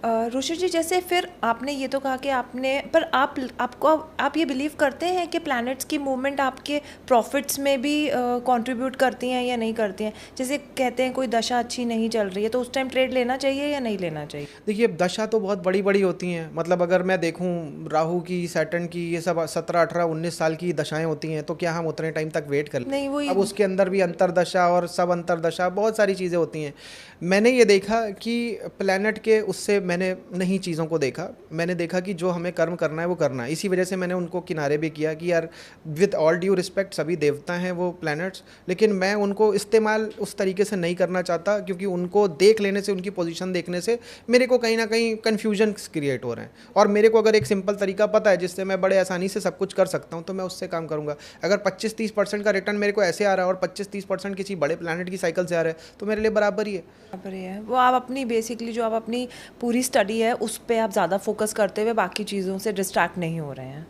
रुचि जी, जैसे फिर आपने ये तो कहा कि आपने, पर आप ये बिलीव करते हैं कि प्लैनेट्स की मूवमेंट आपके प्रॉफिट्स में भी कंट्रीब्यूट करती हैं या नहीं करती हैं? जैसे कहते हैं कोई दशा अच्छी नहीं चल रही है तो उस टाइम ट्रेड लेना चाहिए या नहीं लेना चाहिए? देखिए, दशा तो बहुत बड़ी बड़ी होती हैं। मतलब अगर मैं देखूं, राहु की, सैटर्न की, ये सब 17 18 19 साल की दशाएं होती हैं, तो क्या हम उतने टाइम तक वेट कर लें? नहीं, वही। अब उसके अंदर भी अंतरदशा और सब अंतरदशा, बहुत सारी चीज़ें होती हैं। मैंने ये देखा कि प्लैनेट के उससे मैंने नहीं चीज़ों को देखा। मैंने देखा कि जो हमें कर्म करना है वो करना है। इसी वजह से मैंने उनको किनारे भी किया कि यार, विद ऑल ड्यू रिस्पेक्ट, सभी देवता हैं वो प्लैनेट्स, लेकिन मैं उनको इस्तेमाल उस तरीके से नहीं करना चाहता, क्योंकि उनको देख लेने से, उनकी पोजीशन देखने से मेरे को कहीं ना कहीं कन्फ्यूजन क्रिएट हो रहे हैं। और मेरे को अगर एक सिंपल तरीका पता है जिससे मैं बड़े आसानी से सब कुछ कर सकता हूँ, तो मैं उससे काम करूँगा। अगर 25-30% का रिटर्न मेरे को ऐसे आ रहा है और 25-30% किसी बड़े प्लैनेट की साइकिल से आ रहा है, तो मेरे लिए बराबर ही है। बराबर ही है वो। आप अपनी बेसिकली जो आप अपनी पूरी स्टडी है उस पे आप ज़्यादा फोकस करते हुए बाकी चीज़ों से डिस्ट्रैक्ट नहीं हो रहे हैं।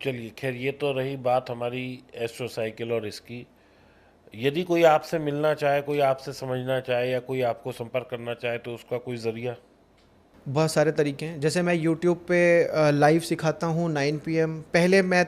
चलिए, खैर ये तो रही बात हमारी एस्ट्रो साइकिल और इसकी। यदि कोई आपसे मिलना चाहे, कोई आपसे समझना चाहे या कोई आपको संपर्क करना चाहे तो उसका कोई ज़रिया? बहुत सारे तरीके हैं। जैसे मैं यूट्यूब पे लाइव सिखाता हूँ 9 PM। पहले मैं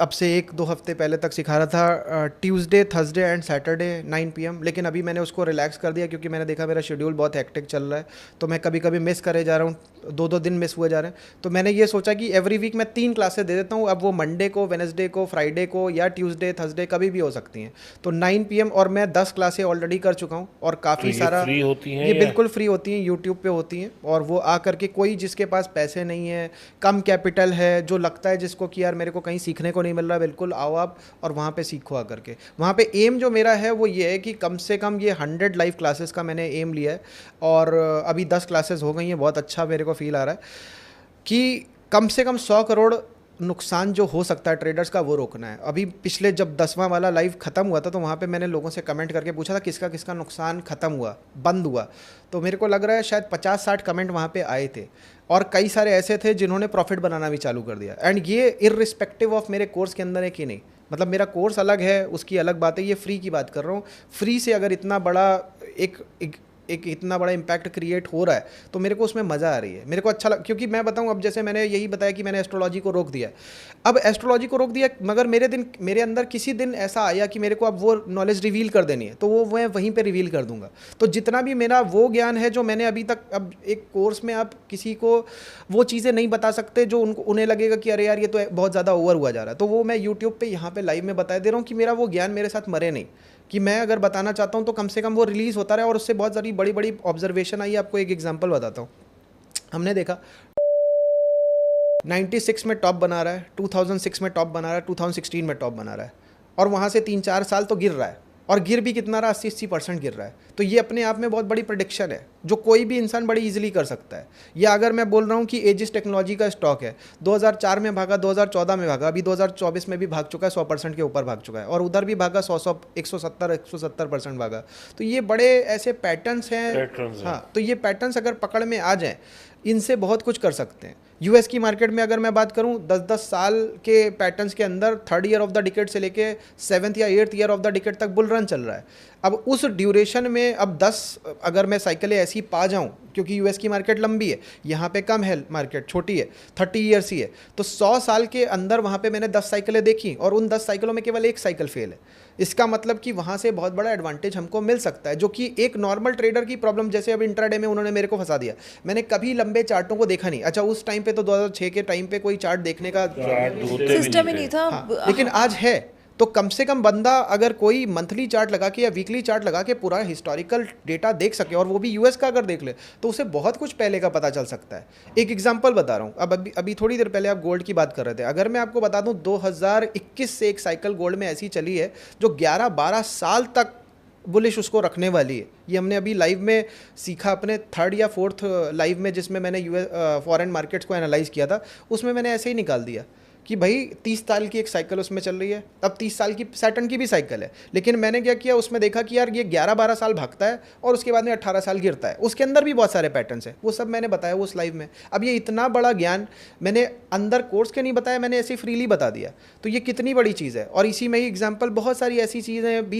अब से 1-2 हफ्ते पहले तक सिखा रहा था Tuesday, Thursday and Saturday 9 PM, लेकिन अभी मैंने उसको रिलैक्स कर दिया क्योंकि मैंने देखा मेरा शेड्यूल बहुत हेक्टिक चल रहा है, तो मैं कभी कभी मिस करे जा रहा हूँ, 2-2 दिन मिस हुए जा रहे हैं। तो मैंने ये सोचा कि एवरी वीक मैं 3 क्लासेस दे देता हूँ। अब वो मंडे को, वेनसडे को, फ्राइडे को या ट्यूसडे, थर्सडे कभी भी हो सकती हैं। तो 9 PM, और मैं 10 क्लासें ऑलरेडी कर चुका हूँ और तो काफ़ी ये सारा। फ्री होती हैं ये या? बिल्कुल फ्री होती हैं, यूट्यूब पे होती हैं। और वो आ करके, कोई जिसके पास पैसे नहीं है, कम कैपिटल है, जो लगता है जिसको कि यार मेरे को कहीं सीखने को नहीं मिल रहा, बिल्कुल आओ आप और वहाँ पे सीखो आ करके। वहाँ पे एम जो मेरा है वो ये है कि कम से कम ये 100 लाइव क्लासेस का मैंने एम लिया है। और अभी 10 क्लासेस हो गई हैं। बहुत अच्छा मेरे को फील आ रहा है कि कम से कम 100 करोड़ नुकसान जो हो सकता है ट्रेडर्स का, वो रोकना है। अभी पिछले जब 10वां वाला लाइव ख़त्म हुआ था, तो वहाँ पे मैंने लोगों से कमेंट करके पूछा था किसका किसका नुकसान ख़त्म हुआ, बंद हुआ। तो मेरे को लग रहा है शायद 50-60 कमेंट वहाँ पे आए थे, और कई सारे ऐसे थे जिन्होंने प्रॉफिट बनाना भी चालू कर दिया। एंड ये इररिस्पेक्टिव ऑफ मेरे कोर्स के अंदर है कि नहीं। मतलब मेरा कोर्स अलग है, उसकी अलग बात है, ये फ्री की बात कर रहा हूँ। फ्री से अगर इतना बड़ा एक इतना बड़ा इम्पैक्ट क्रिएट हो रहा है, तो मेरे को उसमें मज़ा आ रही है। मेरे को अच्छा क्योंकि मैं बताऊं, अब जैसे मैंने यही बताया कि मैंने एस्ट्रोलॉजी को रोक दिया। अब एस्ट्रोलॉजी को रोक दिया, मगर मेरे अंदर किसी दिन ऐसा आया कि मेरे को अब वो नॉलेज रिवील कर देनी है, तो वो मैं वहीं पे रिवील कर दूंगा। तो जितना भी मेरा वो ज्ञान है जो मैंने अभी तक, अब एक कोर्स में आप किसी को वो चीज़ें नहीं बता सकते जो उन्हें लगेगा कि अरे यार ये तो बहुत ज़्यादा ओवर हुआ जा रहा है। तो वो मैं यूट्यूब पे यहाँ पे लाइव में बता दे रहा हूँ कि मेरा वो ज्ञान मेरे साथ मरे नहीं, कि मैं अगर बताना चाहता हूँ तो कम से कम वो रिलीज़ होता रहे। और उससे बहुत सारी बड़ी बड़ी ऑब्जर्वेशन आई। आपको एक एग्जांपल बताता हूँ। हमने देखा 96 में टॉप बना रहा है, 2006 में टॉप बना रहा है, 2016 में टॉप बना रहा है, और वहाँ से 3-4 साल तो गिर रहा है, और गिर भी कितना रहा, 80-80% गिर रहा है। तो ये अपने आप में बहुत बड़ी प्रेडिक्शन है जो कोई भी इंसान बड़ी इजीली कर सकता है। या अगर मैं बोल रहा हूँ कि एजिस टेक्नोलॉजी का स्टॉक है, 2004 में भागा, 2014 में भागा, अभी 2024 में भी भाग चुका है, 100% के ऊपर भाग चुका है, और उधर भी भागा 170% भागा। तो ये बड़े ऐसे पैटर्न्स हैं। हाँ, तो ये पैटर्न्स अगर पकड़ में आ जाएँ, इनसे बहुत कुछ कर सकते हैं। यूएस की मार्केट में अगर मैं बात करूं, 10-10 साल के पैटर्न्स के अंदर 3rd year of the decade से लेके 7th या 8th year of the decade तक बुल रन चल रहा है। अब उस ड्यूरेशन में अब 10 अगर मैं साइकिलें ऐसी पा जाऊं, क्योंकि यूएस की मार्केट लंबी है, यहाँ पे कम है, मार्केट छोटी है, 30 ईयर्स ही है, तो 100 साल के अंदर वहाँ पे मैंने 10 साइकिलें देखी, और उन 10 साइकिलों में केवल 1 साइकिल फेल है। इसका मतलब कि वहाँ से बहुत बड़ा एडवांटेज हमको मिल सकता है, जो कि एक नॉर्मल ट्रेडर की प्रॉब्लम, जैसे अब इंट्राडे में उन्होंने मेरे को फंसा दिया। मैंने कभी लंबे चार्टों को देखा नहीं। अच्छा, उस टाइम पे तो 2006 के टाइम पे कोई चार्ट देखने का सिस्टम ही नहीं था। हाँ, लेकिन आज है। तो कम से कम बंदा अगर कोई मंथली चार्ट लगा के या वीकली चार्ट लगा के पूरा हिस्टोरिकल डेटा देख सके, और वो भी यूएस का अगर देख ले, तो उसे बहुत कुछ पहले का पता चल सकता है। एक एग्जांपल बता रहा हूँ। अब अभी थोड़ी देर पहले आप गोल्ड की बात कर रहे थे। अगर मैं आपको बता दूं, 2021 से एक साइकिल गोल्ड में ऐसी चली है जो 11-12 साल तक बुलिश उसको रखने वाली है। ये हमने अभी लाइव में सीखा, अपने 3rd या 4th लाइव में, जिसमें मैंने यूएस फॉरेन मार्केट्स को एनालाइज किया था, उसमें मैंने ऐसे ही निकाल दिया कि भाई 30 साल की एक साइकिल उसमें चल रही है। अब 30 साल की सैटर्न की भी साइकिल है, लेकिन मैंने क्या किया, उसमें देखा कि यार ये 11-12 साल भागता है और उसके बाद में 18 साल गिरता है। उसके अंदर भी बहुत सारे पैटर्न्स हैं, वो सब मैंने बताया उस लाइव में। अब ये इतना बड़ा ज्ञान मैंने अंदर कोर्स के नहीं बताया, मैंने ऐसे फ्रीली बता दिया। तो ये कितनी बड़ी चीज़ है। और इसी में ही एग्जाम्पल बहुत सारी ऐसी चीज़ें हैं, 20